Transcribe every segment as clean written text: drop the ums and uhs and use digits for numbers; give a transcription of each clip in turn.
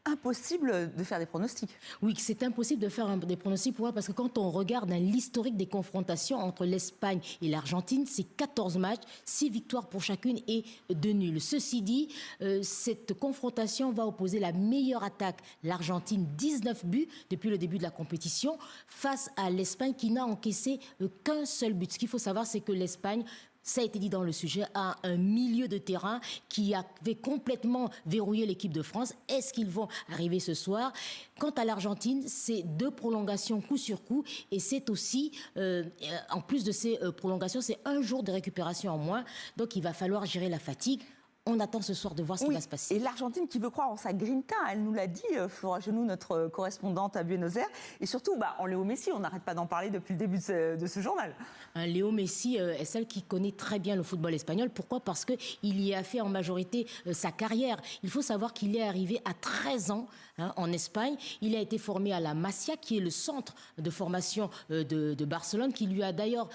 impossible de faire des pronostics. Oui, c'est impossible de faire des pronostics. Pourquoi? Parce que quand on regarde l'historique des confrontations entre l'Espagne et l'Argentine, c'est 14 matchs, 6 victoires pour chacune et 2 nuls. Ceci dit, cette confrontation va opposer la meilleure attaque, l'Argentine, 19 buts depuis le début de la compétition, face à l'Espagne qui n'a encaissé qu'un seul but. Ce qu'il faut savoir, c'est que l'Espagne, ça a été dit dans le sujet, a un milieu de terrain qui avait complètement verrouillé l'équipe de France. Est-ce qu'ils vont arriver ce soir? Quant à l'Argentine, c'est 2 prolongations coup sur coup et c'est aussi, en plus de ces prolongations, c'est 1 jour de récupération en moins. Donc il va falloir gérer la fatigue. On attend ce soir de voir ce qui va se passer. Et l'Argentine qui veut croire en sa grinta, elle nous l'a dit, Flora Genoux, notre correspondante à Buenos Aires. Et surtout, en Léo Messi, on n'arrête pas d'en parler depuis le début de ce journal. Léo Messi est celle qui connaît très bien le football espagnol. Pourquoi? Parce qu'il y a fait en majorité sa carrière. Il faut savoir qu'il est arrivé à 13 ans en Espagne. Il a été formé à la Masia, qui est le centre de formation de Barcelone, qui lui a d'ailleurs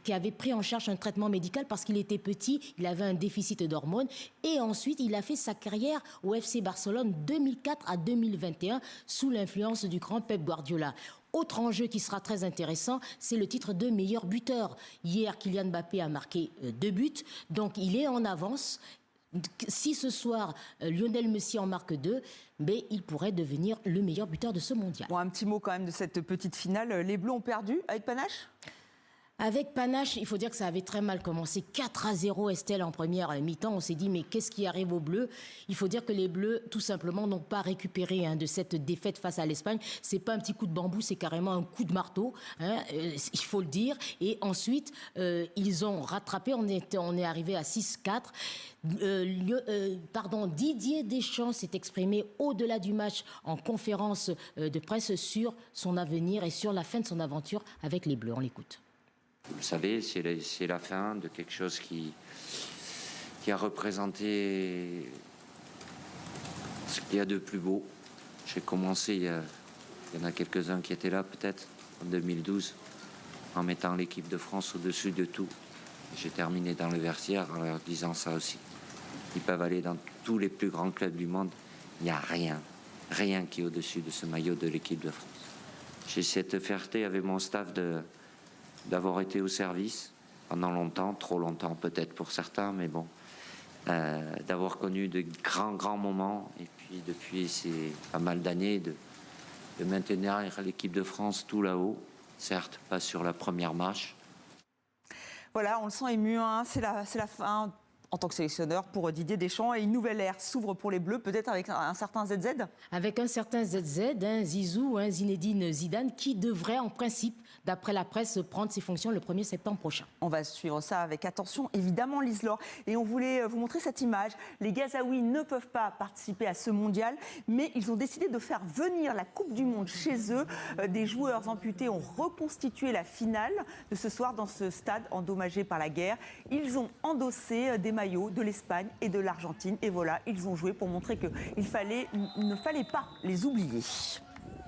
qui avait pris en charge un traitement médical parce qu'il était petit, il avait un déficit d'hormones. Et ensuite, il a fait sa carrière au FC Barcelone 2004 à 2021 sous l'influence du grand Pep Guardiola. Autre enjeu qui sera très intéressant, c'est le titre de meilleur buteur. Hier, Kylian Mbappé a marqué 2 buts, donc il est en avance. Si ce soir, Lionel Messi en marque 2, mais il pourrait devenir le meilleur buteur de ce mondial. Bon, un petit mot quand même de cette petite finale. Les Bleus ont perdu avec panache ? Avec panache, il faut dire que ça avait très mal commencé. 4-0, Estelle, en première mi-temps. On s'est dit, mais qu'est-ce qui arrive aux Bleus? Il faut dire que les Bleus, tout simplement, n'ont pas récupéré de cette défaite face à l'Espagne. C'est pas un petit coup de bambou, c'est carrément un coup de marteau, il faut le dire. Et ensuite, ils ont rattrapé. On est arrivé à 6-4. Didier Deschamps s'est exprimé au-delà du match en conférence de presse sur son avenir et sur la fin de son aventure avec les Bleus. On l'écoute. Vous le savez, c'est la fin de quelque chose qui a représenté ce qu'il y a de plus beau. J'ai commencé, il y en a quelques-uns qui étaient là peut-être, en 2012, en mettant l'équipe de France au-dessus de tout. J'ai terminé dans le vestiaire en leur disant ça aussi. Ils peuvent aller dans tous les plus grands clubs du monde. Il n'y a rien qui est au-dessus de ce maillot de l'équipe de France. J'ai cette fierté avec mon staff d'avoir été au service pendant longtemps, trop longtemps peut-être pour certains, mais bon, d'avoir connu de grands moments, et puis depuis ces pas mal d'années de maintenir l'équipe de France tout là-haut, certes pas sur la première marche. Voilà, on le sent ému, c'est la fin en tant que sélectionneur pour Didier Deschamps, et une nouvelle ère s'ouvre pour les Bleus, peut-être avec un certain ZZ. Avec un certain ZZ, Zizou, Zinedine Zidane, qui devrait en principe, d'après la presse, prendre ses fonctions le 1er septembre prochain. On va suivre ça avec attention, évidemment, Lise-Laure. Et on voulait vous montrer cette image. Les Gazaouis ne peuvent pas participer à ce mondial, mais ils ont décidé de faire venir la Coupe du Monde chez eux. Des joueurs amputés ont reconstitué la finale de ce soir dans ce stade endommagé par la guerre. Ils ont endossé des maillots de l'Espagne et de l'Argentine. Et voilà, ils ont joué pour montrer qu'il ne fallait pas les oublier.